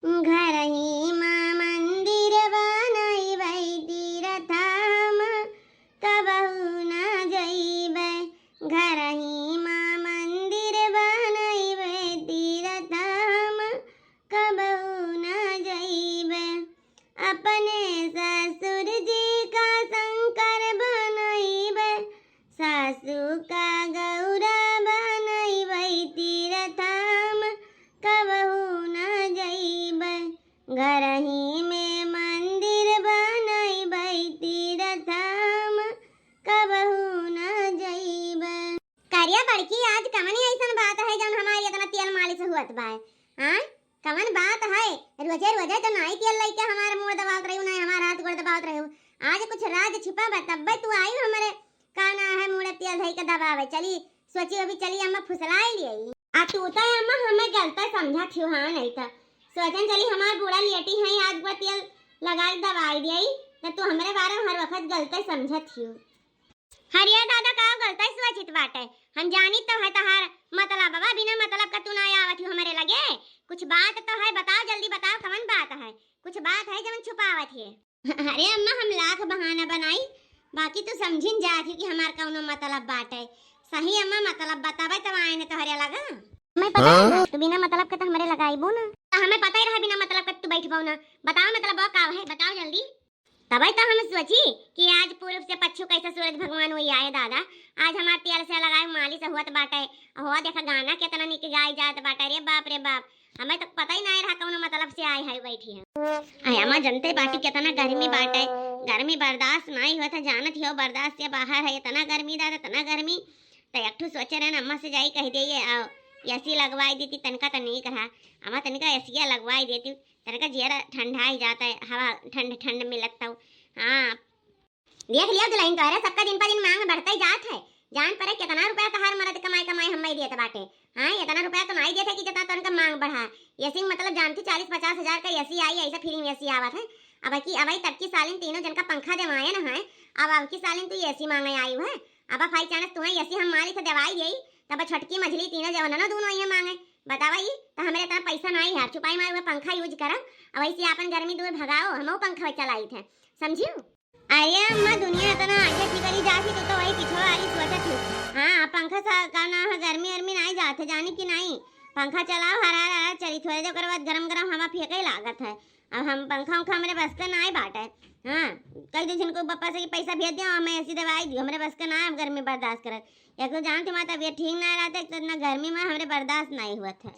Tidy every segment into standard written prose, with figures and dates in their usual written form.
घर ही माँ मंदिर बनैबै तीरथाम कबहू न जइबै। घर ही माँ मंदिर बनैबै तीरथाम कबहू न जइबै। अपने ससुर जी का शंकर बनैबै सासू का गौरा बनैबै तीरथाम कबहू न जइबै। घर ही में मंदिर बनैबै तीरथाम कबहू न जइबै। करिया बड़की आज कमनी ऐसन बात है जौन हमारी इतना तेल मालिश हुअत बा। हाँ कमन बात है रोजे रोजे तो नहीं तेल लइके हमारे मुंह दबावत रही नहीं हमारा हाथ गोड़ दबावत रही। आज कुछ राज छिपा बा तब तू आई हमारे काना है मुंह तेल धई के दबावे। चली सोची अभी चली अम्मा फुसलाई लियई आ तू तो अम्मा हमें गलत समझा थियो। हाँ नहीं तो सोचन चली हमार बूढ़ा लियटी है आज गो तेल लगाई दवाई दियई तो तू हमरे बारे में हर वक्त गलत समझत थियो। हरिया दादा का गलत सोचित बाटे हम जानी तो है तहार मतलब बाबा बिना मतलब का तू ना आवत हो हमारे लगे। कुछ बात तो है बताओ जल्दी बताओ कौन बात है। कुछ बात है जब छुपावत है। अरे अम्मा हम लाख बहाना बनाई बाकी तू समझिन जात कि हमार कौनो मतलब बाटे। सही अम्मा मतलब बतावे तो आए ने तोहरे लगा मैं पता है तू बिना मतलब के तो हमारे लगाईबो ना हमें पता ही रहा बिना मतलब के तू बैठबो ना। बताओ मतलब का है बताओ जल्दी। तभी तो हम सोची कि आज पूर्व से पश्चिम कैसे सूरज भगवान हुई आए दादा। आज हमारे तेल से लगाए मालिश हुआ बाटे हुआ देखा गाना कितना निक गाय जात बाटे। रे बाप हमें तो पता ही नहीं रहा कौन मतलब से आए है बैठी है। अम्मा जनते बाटी कितना गर्मी बाटे गर्मी बर्दाश्त नहीं होता जानत हो बर्दाश्त से बाहर है इतना गर्मी दादा इतना गर्मी। तो एक ठू सोचे रहे अम्मा से जाई कह दिए एसी लगवाई देती तनका तो नहीं कहा अम्मा तनका एसिया लगवाई देती तनका जेरा ठंडा ही जाता है हवा ठंड ठंड में लगता हूँ। हाँ देख लिया दुल्हन तो अरे सबका दिन पर दिन मांग बढ़ता ही जात है। जान पड़े कितना रुपया तो हर मर्द कमाई हम देते बाटे। हाँ इतना रुपया तो नहीं देते कि जितना तो उनका मांग बढ़ा। एसी मतलब जानती 40-50 हजार का एसी आई ऐसा फिल्म एसी आवत है। अब की अब तब की सालिन तीनों जन का पंखा जमाए ना है अब की सालिन तू एसी मांगे आई है। अब फाई चांस तुम्हें एसी हम माली तो दवाई गई तब छटकी मछली तीनों जवान ना दोनों ये मांगे बतावा तो हमारे इतना पैसा नहीं है छुपाई मारे हुए पंखा यूज करो अब ऐसे अपन गर्मी दूर भगाओ हम पंखा चलाई थे समझियो। अरे अम्मा दुनिया इतना आगे की करी जाती तो वही पीछे वाली सोचत थी। हाँ पंखा करना है गर्मी अर्मी नहीं जाते जानी कि नहीं पंखा चलाओ हरा चली थोड़ी देर बाद गरम गरम हवा फेंके लागत है। अब हम पंखा उखा हमारे बस का नहीं बाटे। हाँ कई दिन जिनको पापा से पैसा भेज दिया हमें ऐसी दवाई दी हमारे बस का ना है गर्मी बर्दाश्त कर। एक तो जानती माता तबीयत ठीक नहीं रहता तो इतना गर्मी में हमारे बर्दाश्त नहीं हुआ था।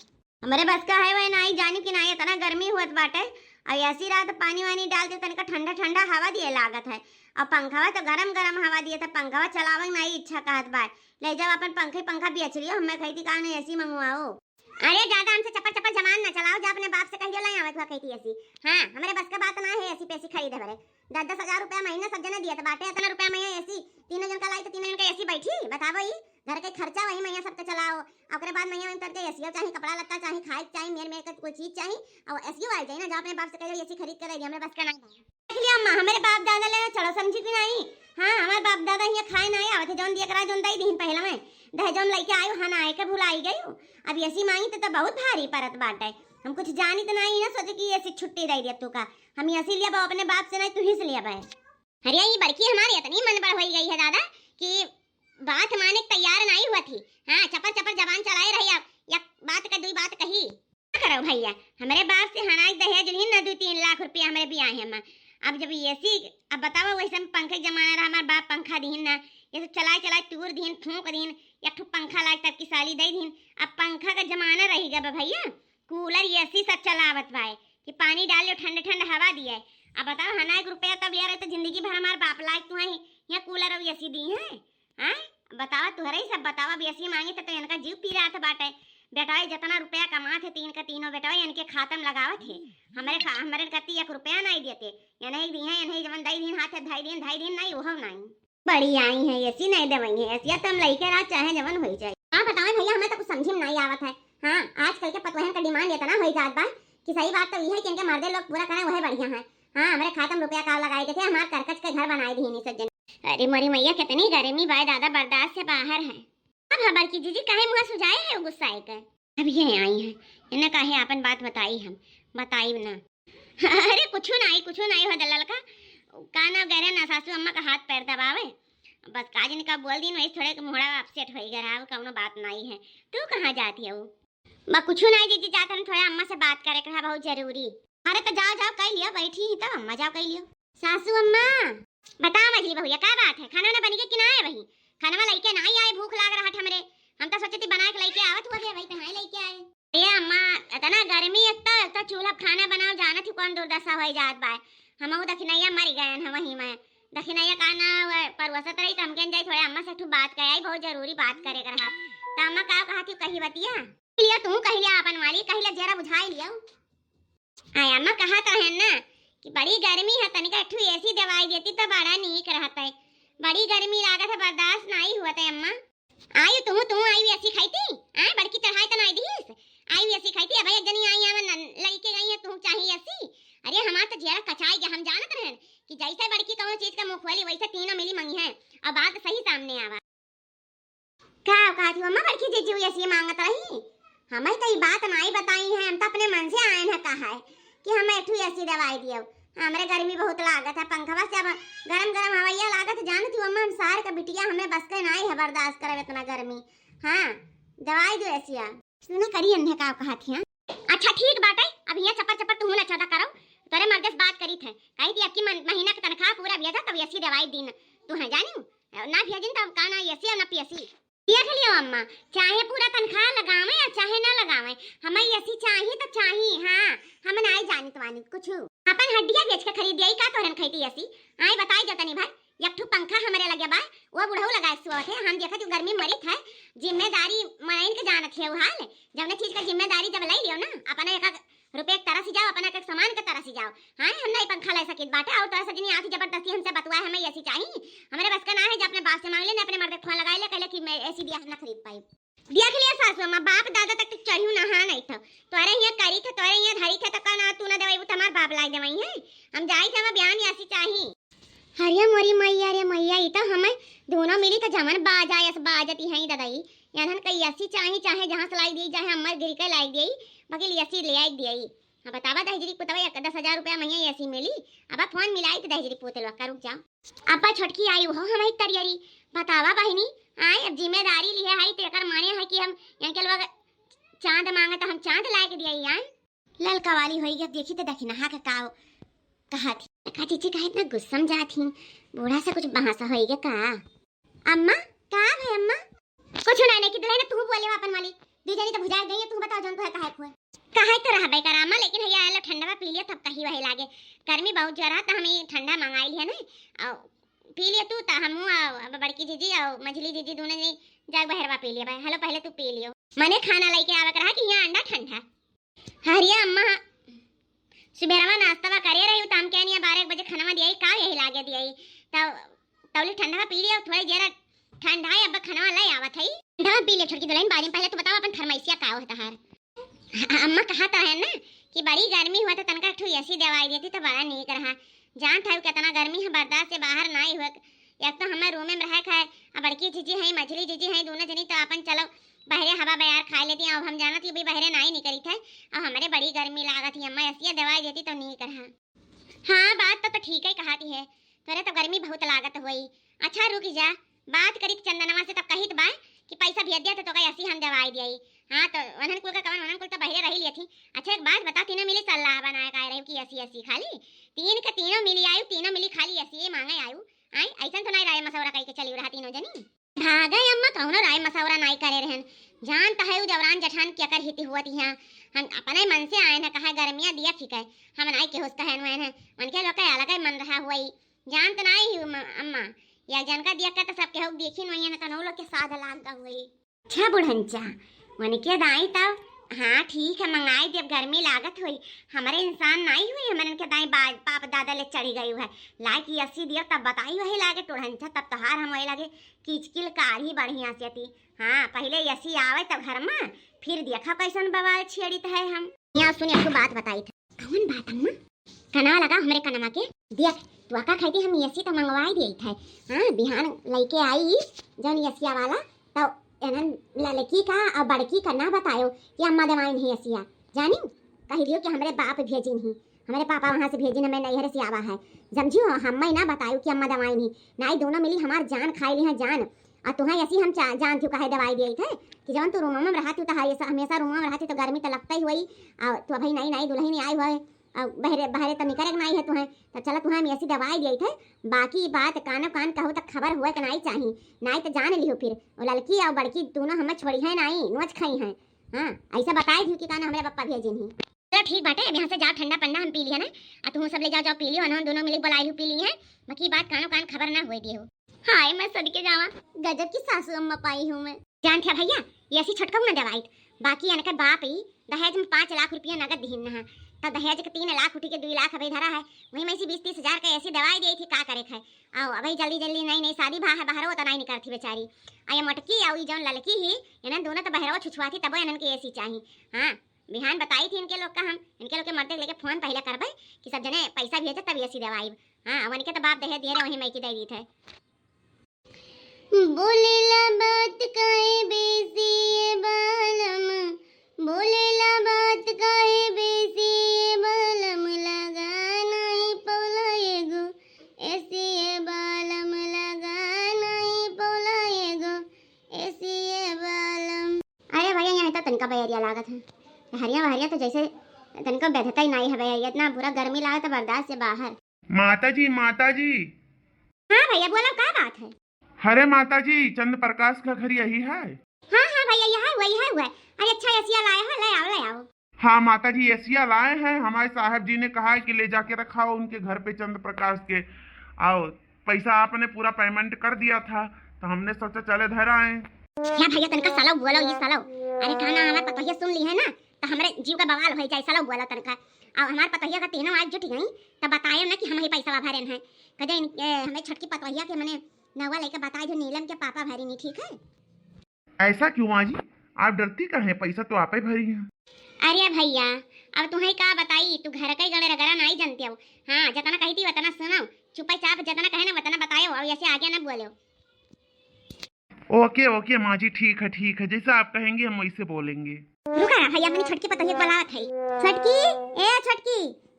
हमारे बस का है वह नहीं जानी कि नहीं इतना गर्मी हुआ बाटे और ऐसी रात पानी वानी डालते तनिका ठंडा ठंडा हवा दिए लागत है। और पंखा तो गरम गरम हवा दिए था पंखा चलावे नहीं इच्छा कहत बार ले जाओ अपन पंखा बेच लियो हमें कहती कहा नहीं ऐसी मंगवाओ। अरे ज्यादा हमसे चप्पल चप्पल जमान ना चलाओ जा अपने बाप से कह दियो लाई आवत कहती ऐसी। हाँ हमारे बस का बात ना है ऐसी पैसे खरीदे भरे 10-10 हजार रुपया महीना सब जने दिए बाटे इतना रुपया में ऐसी तीनों जन का लाई तो तीनों जन का ऐसी बैठी बताओ ही घर के खर्चा वही मैया सबके चलाओ और बाद मैया में करके एसी चाहिए कपड़ा लत्ता चाहिए खाए चाहिए मेरे का कोई चीज चाहिए और एसी आ जाए ना जाओ अपने बाप से कह एसी खरीद कर दे हमारे बस का नहीं देख लिया अम्मा हमारे बाप दादा ले चलो समझी कि नहीं। हाँ हमारे बाप दादा ये खाए नहीं आवत जोन दिया करा जोन दई दिन पहले में दह जोन लेके आयो हाँ आए के भुलाई गई अब एसी मांगी तो बहुत भारी परत बाटे। हम कुछ जानी तो नहीं ना सोचे कि ऐसी छुट्टी दे दिया तू का हम ऐसी लिया अपने बाप से नहीं तू ही से लिया भाई। अरे ये बड़की हमारी इतनी मन बढ़ हो गई है दादा कि बात माने तैयार नहीं हुआ थी। हाँ चपर चपर जबान चलाए रही अब एक बात का दुई बात कही करो भैया हमारे बाप से हनाज दहेज नहीं ना 2-3 लाख रुपया हमारे भी आए हम। अब जब एसी अब बताओ वैसे पंखे जमाना रहा हमारे बाप पंखा दीन ना ये सब चलाए टूर दीन फूंक दीन एक ठो पंखा लाए तब की साली दे दीन। अब पंखा का जमाना रहेगा भैया कूलर एसी सब चलावत बाए कि पानी डालो ठंडे ठंडे हवा दिए। अब बताओ हना 1 रुपया तब ले रहे तो जिंदगी भर हमारे बाप लायक तू है यहाँ कूलर और एसी दी है। हाँ बतावा तुहरे ही सब बतावा अब एसी मांगी तो इनका जीव पी रहा था बाटे बेटा जितना रुपया कमा थे तीन का तीनों बेटा इनके खाते में लगावत थे हमारे कति 1 रुपया नहीं देते नहीं दी है नहीं जवन दई दिन हाथ ढाई दिन नहीं वो नहीं बड़ी आई है एसी नहीं देवई है ऐसी तुम लइके रात चाहे जवन हो जाए। हाँ बताओ भैया हमें तो कुछ समझ में नहीं आवत है। हाँ आजकल के पतवहन का डिमांड इतना हो जात बा कि सही बात तो ये है कि इनके मर्दे लोग पूरा करें वही बढ़िया है। हाँ हमारे खाते में रुपया का लगाए थे हमारे करकच के घर बनाए दी नहीं सज्जन। अरे मोरी मैया कितनी गर्मी बाय दादा बर्दाश्त से बाहर है। अब हमार की जीजी काहे मुंह सुझाए है गुस्साए कर अब ये आई है इन्हें काहे अपन बात बताई हम बताई ना। अरे कुछ नहीं हो दलाल का ना गरे ना सासू अम्मा का हाथ पैर दबावे, बस काजन का बोल दिन वही थोड़े मुहड़ा अपसेट हो गया रहा, कौनो बात नहीं है। तू कहाँ जाती है? मैं कुछ नहीं दीदी, जाकर हम थोड़ा अम्मा से बात करे कहा बहुत जरूरी। अरे तो जाओ जाओ कह लियो, बैठी ही तो अम्मा, जाओ कह लियो। सासू अम्मा बता मछली बहुया क्या बात है, खाना ना बनी के कि ना है? वही खाना लेके ना आए, भूख लाग रहा था हमरे, हम तो सोचे थी बना के लेके आवत हुआ भाई, तो नहीं लेके आए। ये अम्मा इतना गर्मी इतना चूल्हा खाना बनाओ, जाना थी कौन दुर्दशा हो जात बा। हम दखिनैया मर गए हैं वही में, दखिनैया का ना परवसत रही तो हमके जाई थोड़े अम्मा से बात करे आई, बहुत जरूरी बात करे कर हा। तो अम्मा का कहा थी कही बतिया लिया, तू कह लिया अपन वाली, कह लिया जरा बुझाई लिया। आय अम्मा कहा तो है ना कि बड़ी गर्मी है, तनिका ठू ऐसी दवाई देती तो बड़ा नीक रहता है, बड़ी गर्मी लागत है, बर्दाश्त नहीं हुआ था अम्मा। आई तू आई ऐसी खाईती आ, बड़की चढ़ाई तो नहीं दीस, आई ऐसी खाईती भाई, एक जनी आई आवन लड़के गई है, तू चाहिए ऐसी। अरे हमार तो जरा कचाई गया, हम जानत रहन कि जैसे बड़की कौन चीज का मुंह खोली वैसे तीनों मिली मंगी है, अब बात सही सामने आवा। क्या कहा थी अम्मा बड़की जीजी ऐसी मांगत रही? हमें तो ये बात नहीं बताई है, हम तो अपने मन से आए हैं कहा है कि हमें एक ऐसी दवाई दियो, हमरे गर्मी बहुत लागत है, पंखवा से अब गरम गरम हवैया लागत, जानती हूँ अम्मा हम सार का बिटिया हमें बस के नहीं है बर्दाश्त करे इतना गर्मी। हाँ दवाई दो ऐसी सुने करी अन्य का कहा थी। अच्छा ठीक बात है, अब यहाँ चपर चपर तू ना चाहता करो, तोरे मर्द से बात करी थे, कही थी आपकी महीना का तनख्वाह पूरा भेजा था तब ऐसी दवाई दिन तू है जानी ना भेजिन तब का ना ऐसी ना पीसी देख लियो अम्मा, चाहे पूरा तनख्वाह लगावे या चाहे ना लगावे, हमें ऐसी चाहिए तो चाहिए। हाँ हम नहीं जानी तुम्हारी कुछ, अपन हड्डियां बेच के खरीद आई का तोरन खैती ऐसी। आई बताई जो तनी भाई, एक ठू पंखा हमारे लगे बा, वो बुढ़ऊ लगाए सुआ थे, हम देखा तू गर्मी मरी था, जिम्मेदारी मनाइन के जानत है वो हाल, जब चीज का जिम्मेदारी जब ले लियो ना अपना एक रुपए एक तरह से जाओ, अपना एक सामान के तरह से जाओ। हाँ हम नहीं पंखा ले सकित बाटे, और तोरा सजनी आती जबरदस्ती हमसे बतवाए हमें ऐसी चाहिए, हमारे बस का ना है, जब अपने बाप से मांग ले ना अपने मर्द फोन लगाए ले कहले कि मैं ऐसी दिया ना खरीद पाई। देख लिया सासू अम्मा, बाप दादा तक चढ़ियो ना, हाँ नहीं था तोरे यहाँ करी थे, तोरे यहाँ धरी थे, तो का ना तू ना दवाई तुम्हार बाप लाई दवाई है, हम जाई थे बयान ऐसी चाहिए। हरिया मोरी मैया रे मैया, ये तो हमें दोनों मिली तो जमन बाजायस बाजती है दादाई, यानन कई ऐसी चाहिए, चाहे जहां से लाई दी चाहे अमर गिर के लाई दी, बाकी ऐसी ले आई दी। अब बतावा दहजरी पुतवा 10,000 रुपया महीने ऐसी मिली, अब फोन मिलाई तो दहजरी पुतलवा का रुक जाओ। अब छोटकी आई हो हमारी तरियरी, बतावा बहिनी आए अब जिम्मेदारी लिए है, तेकर माने है कि हम यहाँ के लोग चांद मांगे तो हम चांद ला के दिए यार, ललका वाली होई अब देखी तो दखिना हा का कहा थी का चीची का इतना गुस्सा में जाती, बूढ़ा से कुछ बहासा होई का। अम्मा का है अम्मा? कुछ नहीं कि दुल्हन तू बोले अपन वाली दीजनी तो बुझा गई, तू बता जन तो है काहे तो रह बे करामा, लेकिन भैया आलो ठंडा पी लिया तब कही वही लागे, गर्मी बहुत जरा तो हमें ठंडा मंगाई लिया ना, पी लिया तू तो हम बड़की जीजी और मझली जीजी दोनों ने जाग बहरवा पी लिया भाई। हेलो पहले तू पी लियो, मैंने खाना लेके आवे करा कि यहाँ अंडा ठंडा। हरिया अम्मा सुबेरवा नाश्ता करे रही तम क्या नहीं 12 बजे खाना दिया का यही लागे दिया तब तौली ठंडा पी लिया, थोड़ी जरा ठंडा है अब खाना ले आवत है, ठंडा पी ले छोड़ की दुल्हन बारी पहले तो बताओ अपन थर्मैसिया का होता है। अम्मा कहा तो है ना कि बड़ी गर्मी हुआ तो तनका ठू ऐसी दवाई देती तो बड़ा नीक रहा, जान था कितना गर्मी है बर्दाश्त से बाहर नहीं हुआ, एक तो हमारे रूम में रह खाए, अब बड़की जीजी है मछली जीजी है दोनों जनी तो अपन चलो बहरे हवा बयार खा लेती हैं, अब हम जाना थी बहरे नहीं निकली थे, अब हमारे बड़ी गर्मी लागत थी, अम्मा ऐसी दवाई देती तो नहीं रहा। हाँ बात तो ठीक है कहाती है, तोरे तो गर्मी बहुत लागत हुई। अच्छा रुक जा, बात करी चंदनवा से तब कही तो बा कि पैसा भेज दिया तो ऐसी हम दवाई दी। हाँ तो वनन कुल का कवन वनन कुल तो बहरे रही ली थी। अच्छा एक बात बता, तीनों मिली सलाह बनाए का रही कि ऐसी ऐसी खाली तीन का तीनों मिली आयु, तीनों मिली खाली ऐसी मांगे आयु, आई ऐसा तो नहीं राय मसौरा कह के चली रहा तीनों जनी भागे अम्मा, कौनो राय मसौरा नहीं करे रहन, जानता है जवरान जठान क्या कर हिती हुआ थी, हम अपने मन से आए हैं, कहा गर्मियां दिया ठीक है, हम नहीं के होस्ता है उनके लोग का अलग ही मन रहा हुआ ही, जानत नहीं अम्मा या जन का दिया का तो सब के हो देखी नहीं है ना लोग के साथ लाग हुई। अच्छा बुढ़ंचा मन के दाई तब हाँ ठीक है मंगाई जब गर्मी लागत हुई, हमारे इंसान नहीं हुई हमारे के दाई बाप दादा ले चढ़ी गई है ला की 80 दिया तब बताई वही लागे टोढ़ंचा, तब तहार हम वही लागे किचकिल कारी बढ़िया से थी। हाँ पहले 80 आवे तब घर में फिर देखा कैसन बवाल छेड़ित है। हम यहाँ सुनिए आपको बात बताई था, कौन बात अम्मा? कना लगा हमारे कनमा के देख तू का खाई थी हम 80 तो मंगवाई दी थे। हाँ बिहान लेके आई जन 80 वाला तो लड़की का और बड़की का ना बतायो कि अम्मा दवाई नहीं 80 जानी कह दियो कि हमारे बाप भेजिन ही, हमारे पापा वहाँ से भेजिन, हमें नैहर से आवा है, समझियो। हम ना बतायू कि अम्मा दवाई नहीं, नाई दोनों मिली हमार जान खाई ली है जान। और तुम्हें ऐसी हम जान चुका है दवाई दी थे कि जब तू रूम में रहती तो हमेशा रूम में रहती तो गर्मी तो लगता ही हुई। तो भाई नई नई दुल्हन नहीं आई हुआ है, बहरे बहरे तो निकल नहीं है तुम्हें, तो चलो तुम्हें हम ऐसी दवाई दी थे। बाकी बात कानो कान कहो तो खबर हुआ कि नहीं चाहिए, नहीं तो जान लियो फिर वो लड़की और बड़की दोनों हमें छोड़ी है नहीं, नोच खाई हैं। हाँ ऐसा बताए थी कि काना हमारे पप्पा भेजिन ही। चलो ठीक बाटे, अब यहाँ से जाओ, ठंडा पन्ना हम पी लिया ना, और तुम सब ले जाओ पी लियो, हम दोनों मिली बुलाई पी ली है। बाकी बात कानो कान खबर ना हुई दी हो। हाय मैं सदके जावा, गजब की सासू अम्मा पाई हूँ मैं। जान थे भैया ये ऐसी छटकाऊ ना दवाई, बाकी अनका बाप ही दहेज में 5 लाख रुपया नगद दीन है, तो दहेज के 3 लाख उठी के 2 लाख अभी धरा है, वही में से 20-30 हजार का ऐसी दवाई दी थी का करे है। आओ अभी जल्दी जल्दी नहीं शादी भा है बाहर हो तो नहीं निकलती बेचारी। आया मटकी और जौन लड़की ही इन्हें दोनों तो बहरवा छुछुआती तब इनके ऐसी चाहिए। हाँ बिहान बताई थी इनके लोग का, हम इनके लोग के मर्दे लेके फोन पहले करबे कि सब जने पैसा भेजे तब ऐसी दवाई। हाँ उनके तो बाप दहेज दे रहे वही मैं की दे दी थे। बोलेला बात काहे बेसी ये बालम, बोलेला बात काहे बेसी ये बालम, लगा नहीं पौला एगो ऐसी ये बालम, लगा नहीं पौला एगो ऐसी ये बालम। अरे भैया यहाँ तो तनका बैरिया लागत है, हरिया तो जैसे तनका बैठता ही नहीं है भैया, इतना बुरा गर्मी लागत है बर्दाश्त से बाहर। माता जी। हाँ भैया बोलो क्या बात है। अरे माता जी चंद्र प्रकाश का घर यही है? हाँ भैया यहाँ हुआ है। अरे अच्छा एसिया लाया है, ले आओ। हाँ माता जी एसिया लाए हैं, हमारे साहब जी ने कहा है कि ले जाके रखाओ उनके घर पे चंद्र प्रकाश के। आओ पैसा आपने पूरा पेमेंट कर दिया था तो हमने सोचा चले धर आए। क्या भैया तनका साला बोलो ये साला, अरे खाना हमारे पतोहिया सुन ली है ना तो हमारे जीव का बवाल हो जाए, साला बोला तनका। और हमारे पतोहिया का तीनों आज जुट गई तो बताए ना कि हम ही पैसा भरे हैं, कदे हमें छटकी पतोहिया के मैंने नवा लेके बताए जो नीलम के पापा भरी नहीं, ठीक है। ऐसा क्यों माँ जी, आप डरती का है, पैसा तो आप ही भरी हैं। अरे भैया अब तुम्हें क्या बताई, तू घर का ही गड़े रगड़ा नहीं जानते हो। हाँ जितना कही थी उतना सुनो, चुपे चाप जितना कहे ना उतना बताओ, और ऐसे आगे ना बोलो। ओके माँ जी ठीक है, जैसा आप कहेंगे हम वैसे बोलेंगे। रुका भैया अपनी छटकी पतोहिया बुलावत है। छटकी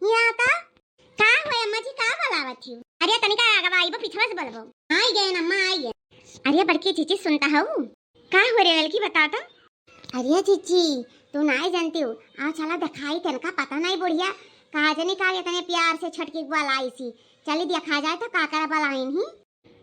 ये आता का हुए अम्मा जी का बुलावत थी। अरे तनिका आगे आइबो पिछवा से बोलबो। आई गए अम्मा आई गए। अरे बड़की चीची सुनता हूँ का हो रे लड़की बताता। अरे चीची तू नहीं जानती हो, आ चला दिखाई तनका पता नहीं बुढ़िया काजनी का इतने प्यार से छटकी बुलाई सी, चली देखा जाए तो काकरा बुलाइन ही।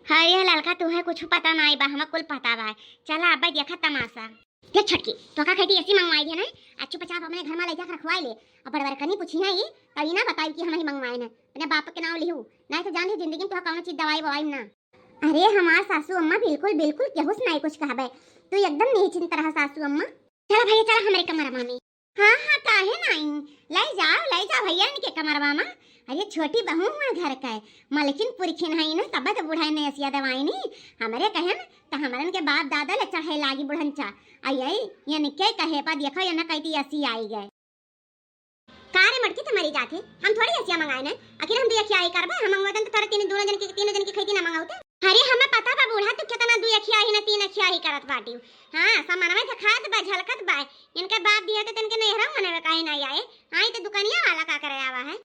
अरे लड़का तू है कुछ पता नहीं बा, हमें कुल पता बा, चला अब देखा तमाशा। देख छटकी तो का कहती ऐसी मंगवाई थी ना, अच्छू पचाप अपने घर में ले जाकर रखवाई ले, और बड़े कनी पूछी है ये तभी ना बताई कि हम ही मंगवाए ना, अपने बाप के नाम लिहू नहीं तो जान ली जिंदगी में तो कौन चीज दवाई बवाई ना। अरे हमार सासू अम्मा बिल्कुल केहुस नहीं कुछ कहबे, तू एकदम निश्चिंत रह सासू अम्मा। चल भैया चल हमारे कमरवा में। हाँ काहे नहीं, ले जाओ भैया इनके कमरवा में। अरे छोटी बहू हुआ घर का है, मलकिन पुरखिन है ना, तब तो बुढ़ाई ने ऐसी दवाई नहीं हमारे कहे ना तो हमारे के बाप दादा ले चढ़े लागी बुढ़नचा आई ये निके कहे पा देखो ये ना कहती ऐसी आई गए। कारे मटकी तुम्हारी जाते हम थोड़ी ऐसी मंगाए ना, आखिर हम दुखिया आई करबे, हम मंगवाते तो तारे तीन जन की खेती ना मंगाओते। अरे हमें पता बा बूढ़ा तू कितना दुखिया ही ना 3 अखिया ही करत बाटी। हां सामानवे से खात बा झलकत बा, इनके बाप दिया तो तनके नहीं रहू मने काहे नहीं आए, आई तो दुकानिया वाला का करे आवा है।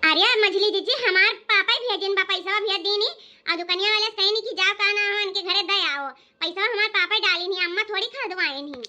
अरे मछली दीदी हमार पापा ही भेजन बा, पैसा भेज देनी और दुकानिया वाले कहीं नहीं कि जाओ काना हो इनके घरे दे आओ, पैसा हमार पापा डाली नहीं, अम्मा थोड़ी खरीदवाए नहीं।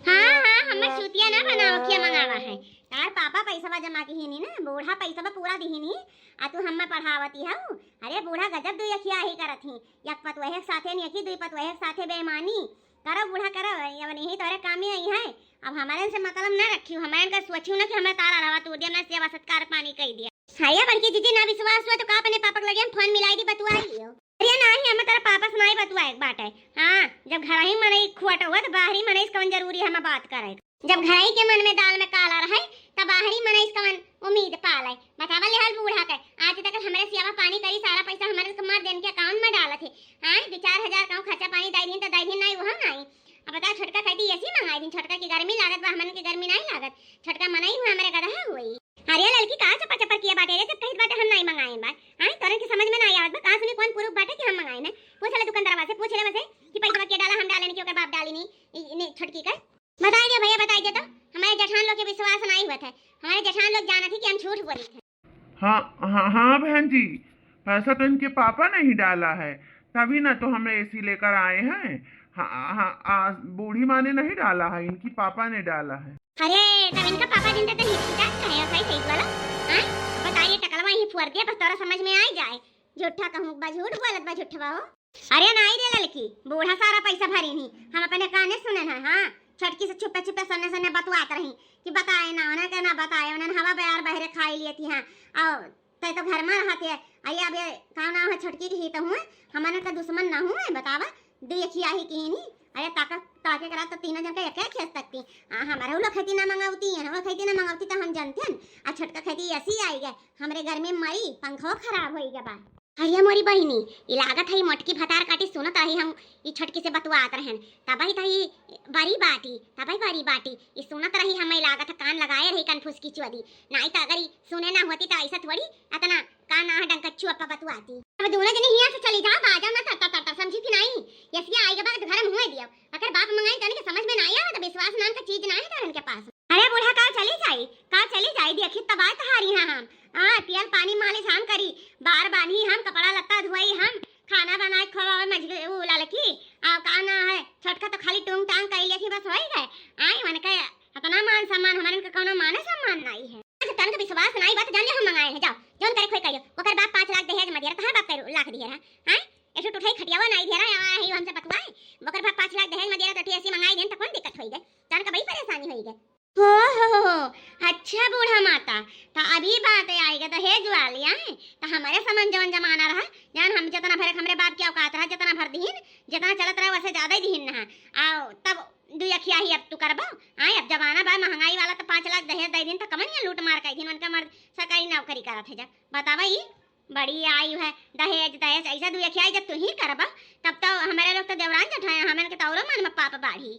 हां हमें चूतिया ना बनाओ क्या मंगावा है, तार पापा पैसा जमा की ही नहीं ना, बूढ़ा पैसा पूरा दी नहीं आ तू हमें पढ़ावती हूँ। अरे बूढ़ा गजब दुई अखिया ही करत ही, एक पतवहे साथे नहीं की दुई पतवहे साथे बेईमानी करो बूढ़ा करो, अब नहीं तोरे काम ही आई है। अब हमारे से मतलब ना रखी, हमारे का सोचू ना कि हमें तारा रवा तू दिया ना सेवा सत्कार पानी कह दिया। हाया बड़की दीदी ना विश्वास हुआ तो का अपने पापा लगे फोन मिलाई दी बतुआई लियो। अरे नहीं हमें तेरा पापा से नहीं बतुआ एक बात है। हां जब घर ही मने खुआट हुआ तो बाहरी मने इसका जरूरी है हमें बात करे, जब घर ही के मन में दाल में काला रहे तब बाहरी मने इसका मन उम्मीद पाले। बतावा ले हाल बूढ़ा के आज तक हमारे सेवा पानी करी, सारा पैसा हमारे कमा देन के अकाउंट में डाला थे। हां 2-4 हजार का खर्चा पानी दाई दिन तो दाई दिन नहीं वहां नहीं। अब बता छटका कहती ऐसी मंगाई दिन, छटका की गर्मी लागत बा हमन के गर्मी नहीं लागत, छटका मनाई हुआ हमारे गधा हुई। अरे लड़की का चपा किया बाटे रे, सब कहित बाटे हम नहीं मंगाए बा। हां तोरे के समझ में नहीं आवत बा, कहां सुनी कौन प्रूफ बाटे कि हम मंगाए ना, पूछ ले दुकानदार से, पूछ ले वैसे कि पैसा के डाला हम डाले नहीं कि ओकर बाप डाली नहीं छटकी का। बताई दे भैया बताई दे, तो हमारे जेठान लोग के विश्वास नहीं हुआ था। बोली थे। हाँ हाँ हाँ बहन जी, पैसा तो इनके पापा ने ही डाला है, तभी ना तो हमें एसी लेकर आए हैं। हाँ हाँ बूढ़ी माँ ने नहीं डाला है, इनकी पापा ने डाला है। अरे तब इनका पापा दिन तो हिट जात है सही सही वाला। हां बताइए टकलवा ही फुर दिया बस तोरा समझ में आ जाए। झूठा कहूं बा झूठ बोलत बा झूठवा हो। अरे नहीं रे लड़की, बूढ़ा सारा पैसा भरी नहीं, हम अपने काने सुने ना। हां छटकी से छुपे छुपे सन्ने सन्ने बतवात रही कि बताए ना उन्हें कहना बताए उन्हें हवा बयार बहरे खाई लिए थी। हां और तय तो घर में रहते है। आइए अब ये का नाम है छटकी की ही तो हुए, हमारे का दुश्मन ना हुए बतावा। देखिए ही की नहीं। अरे ताका ताके करा तो तीनों जन का एक खेस सकती। हमारे लोग खेती ना मंगावती है, हम खेती ना मंगावती तो हम जानते हैं। आ छटका खेती ऐसी आई गए हमारे घर में मरी पंखो खराब हो गया बा। अरे मोरी बहिनी ई लागत है मटकी भतार काटी सुनत रही हम ई छटकी से बतवात रहन तबई तही बड़ी बाटी ई सुनत रही हम लागत कान लगाए रही कन्फ्यूज की चुदी नहीं तो अगर ई सुने ना होती तो ऐसा थोड़ी इतना कान ना डंकच्चू अपा बतवाती। अब दोनों जने हिया से चली जा बाजा ना ता समझी कि नहीं। यसिया आई के बाद घर मुंह दियो अगर बाप मंगाई तने के समझ में नहीं आवे तो विश्वास नाम का चीज नहीं है उनके पास। अरे बूढ़ा का चली जाई देखी तबाय तहारी हां हम पियल पानी मालिश हम करी बार बानी हम कपड़ा लत्ता धोई हम खाना बनाए खवाए मजगे वो लड़की आ काना है छटका तो खाली टूंग टांग कई लेखी बस होई गए। आई मन के अपना मान सम्मान हमारे के कोनो मान सम्मान नहीं है। आज तन के विश्वास नहीं बात जान ले हम मंगाए हैं जाओ जोन करे खोई कहियो ओकर बाप 5 लाख दहेज मदिर कहां बाप कर लाख दिया है। हैं ऐसे टूठाई खटियावा नहीं दे रहा है हमसे बतवाए ओकर बाप 5 लाख दहेज मदिर तो ऐसी मंगाई देन तो कौन दिक्कत होई गए तन का बड़ी परेशानी होई गए। हो अच्छा बूढ़ा माता तो अभी बात आएगा दहेज वाली है तो हमारे समन जवन जमाना रहा जान हम जितना भरे हमरे बाप की औकात रहा जितना भर दीन जितना चलत रहा वैसे ज्यादा ही दीन ना आओ तब दुयखिया ही अब तू करबो। आए अब जमाना बा महंगाई वाला तो 5 लाख दहेज दे दिन तो कमन लूट मार कई दिन उनका मर्द सरकारी नौकरी करत है। जा बतावा ई बड़ी आई है दहेज दहेज ऐसा दुयखिया जब तू ही करबा तब तो हमारे लोग तो देवरान जठाए हमें के तौरो मन में पाप बाढ़ी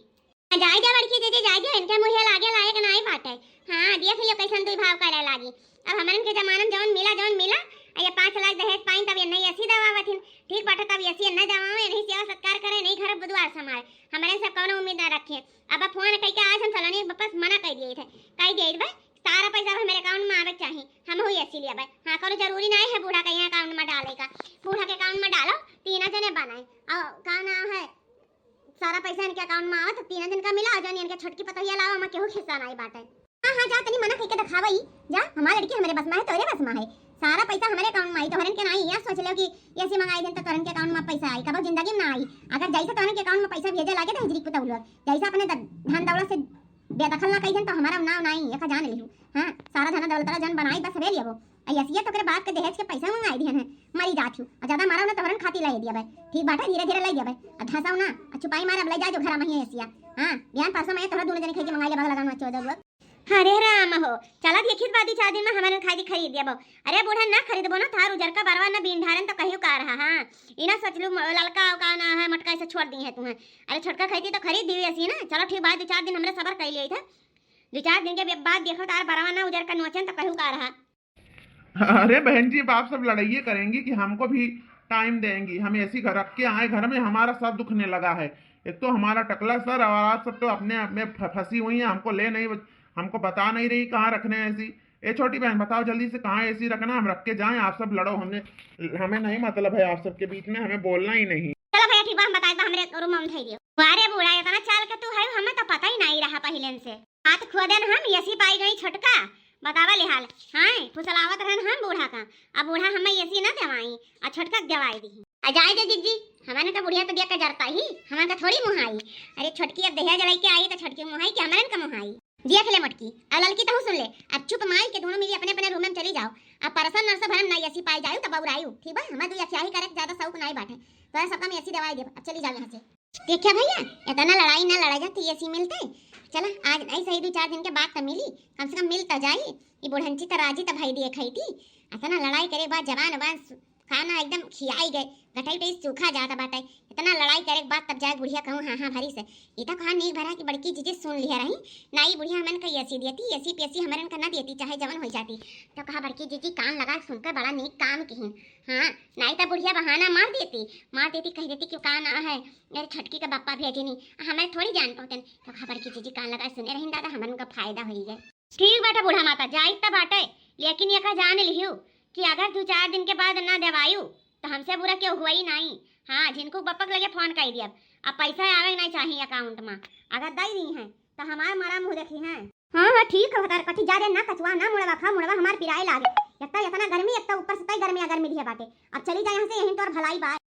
जाए जा लड़की दे जाए जा इनके मुहे लागे लायक नहीं बाटे। हां देख लियो कैसन दुई भाव करे लागी। अब हमन के जमाना जवन मिला ये 5 लाख दहेज पाइन तब ये नहीं ऐसी दवावथिन ठीक बाटे तब ऐसी न दवावे नहीं सेवा सत्कार करे नहीं घर बुधवार समाए हमारे सब कौनो उम्मीद ना रखे। अब फोन कई के आज हम चलने वापस मना कर दिए थे कह दिए भाई सारा पैसा मेरे अकाउंट में आवे चाहिए हम हुई ऐसी लिया भाई। हां कोनो जरूरी नहीं है बूढ़ा के अकाउंट में डाले का बूढ़ा के अकाउंट में डालो तीन जने बनाए और का ना है सारा पैसा इनके अकाउंट में आवत 3 दिन का मिला जानी इनके छटकी पतोहिया लावा मैं केहू खिस्सा नहीं बाटे। हां जा तनी मना कइके दिखावई जा हमारी लड़की हमारे बस में है तोरे बस में है सारा पैसा हमारे अकाउंट में आई तो हरन के नहीं या सोच लो कि ऐसी मंगाई दिन तो करन के अकाउंट में पैसा आई कब जिंदगी में ना आई। अगर जैसे तोरे के अकाउंट में पैसा भेजे लागे तो हजरी को तौलो जैसे अपने धन दौलत से बेदखल ना कई दिन तो हमारा नाम नहीं है का जान लिहू। हां सारा धन दौलत जन बनाई बस रे लियो ऐसिया तो करे बात के दहेज के पैसा मंगाई दिहन है मरी जात हूं और ज्यादा मारा ना तोरन खाती लाई दिया भाई ठीक बाटा धीरे धीरे लाई दिया भाई धसाऊ ना छुपाई मार अब ले जा जो घर में ही ऐसिया। हां बिहान परसों में तोरा दोनों जने खाई के मंगाई ले बगल लगान 14 लोग। अरे राम हो चला देखित बादी 4 दिन में हमारे खाई खरीद दिया बो। अरे बूढ़ा ना खरीदबो ना थार उजर का बरवा ना बीन ढारन तो कहियो का रहा। हां इना सोच लू ललका का ना है मटका से छोड़ दी है तुम्हें। अरे छटका खाई तो खरीद दी ऐसी ना चलो ठीक बात 2-4 दिन हमरे सबर कर लिए थे 2-4 दिन के बाद देखो तार बरवा ना उजर का नोचन तो कहियो का रहा। अरे बहन जी आप सब लड़ाइए करेंगी कि हमको भी टाइम देंगी। हम ऐसी घर रख के आए घर में हमारा सर दुखने लगा है। एक तो हमारा टकला सर और आप सब तो अपने आप में फंसी हुई हैं हमको ले नहीं हमको बता नहीं रही कहाँ रखने ऐसी। ए छोटी बहन बताओ जल्दी से कहाँ ऐसी रखना हम रख के जाएं। आप सब लड़ो हमें नहीं मतलब है आप सबके बीच में हमें बोलना ही नहीं। चलो भैया ठीक बा हम बताए हमरे रूम में थई दियो। अरे बूढ़ा इतना चाल के तू है हमें तो पता ही नहीं रहा पहले से हाथ खो देन हम ऐसी पाई गई छटका बतावा ले हाल। हां फुसलावत रहन हम बूढ़ा का अब बूढ़ा हमें ऐसी ना देवाई आ छटका दवाई दी आ जाए दे जीजी हमारे का बुढ़िया तो दिया का जरता ही हमारे का थोड़ी मुहाई। अरे छटकी अब दहेज लाई के आई तो छटकी मुहाई के हमारे का मुहाई देख ले मटकी अब ललकी तो सुन ले अब चुप माई के दोनों मिली अपने अपने रूम में चली जाओ। अब परसन नरसा भरम नहीं ऐसी पाई जाऊ तब उड़ायू ठीक बा हमें तो ये चाही करे ज्यादा शौक नहीं बाटे तो सबका में ऐसी दवाई दे अब चली जाओ यहां से। देखिए भैया इतना लड़ाई ना लड़ा जाती ऐसी मिलते चला आज नहीं सही 2-4 दिन के बाद तो मिली कम से कम मिल तो जाई। ये बुढ़ंची तो राजी तो भाई दिए खाई थी इतना लड़ाई करे बाद जवान बात खाना एकदम खियाई गए गटाई पे सूखा जाता बाटा इतना लड़ाई करे के बाद तब जाए बुढ़िया कहूँ हाँ हाँ भरी से इतना कहा नहीं भरा कि बड़की चीजें सुन लिया रही नाई बुढ़िया हमन का ऐसी देती ऐसी पैसी हमारे का ना देती चाहे जवन हो जाती तो कहा बड़की जीजी कान लगा सुनकर बड़ा नेक काम की। हाँ नहीं तो बुढ़िया बहाना मार देती कह देती कि कान है मेरे छटकी का बापा भेजे नहीं हमें थोड़ी जान पाते तो कहा बड़की जीजी कान लगा सुने रही दादा हमारे का फायदा हो गया। ठीक बाटे बूढ़ा माता जाई तब बाटे, लेकिन ये का जान लिहियो कि अगर 2-4 दिन के बाद ना देवायु तो हमसे बुरा क्यों हुआ ही नहीं। हाँ झिनकू बपक लगे फोन कर दिया, अब पैसा आवे नहीं चाहिए अकाउंट में, अगर दई दी हैं तो हमारा मारा मुंह देखी हैं। हाँ हाँ ठीक है कटी जा रे ना कचुआ ना मुड़वा खा मुड़वा हमार पिराए लागे, इतना गर्मी एक तो ऊपर से तई गर्मी दिया बाटे। अब चली जाए यहाँ से, यहीं तो और भलाई बात।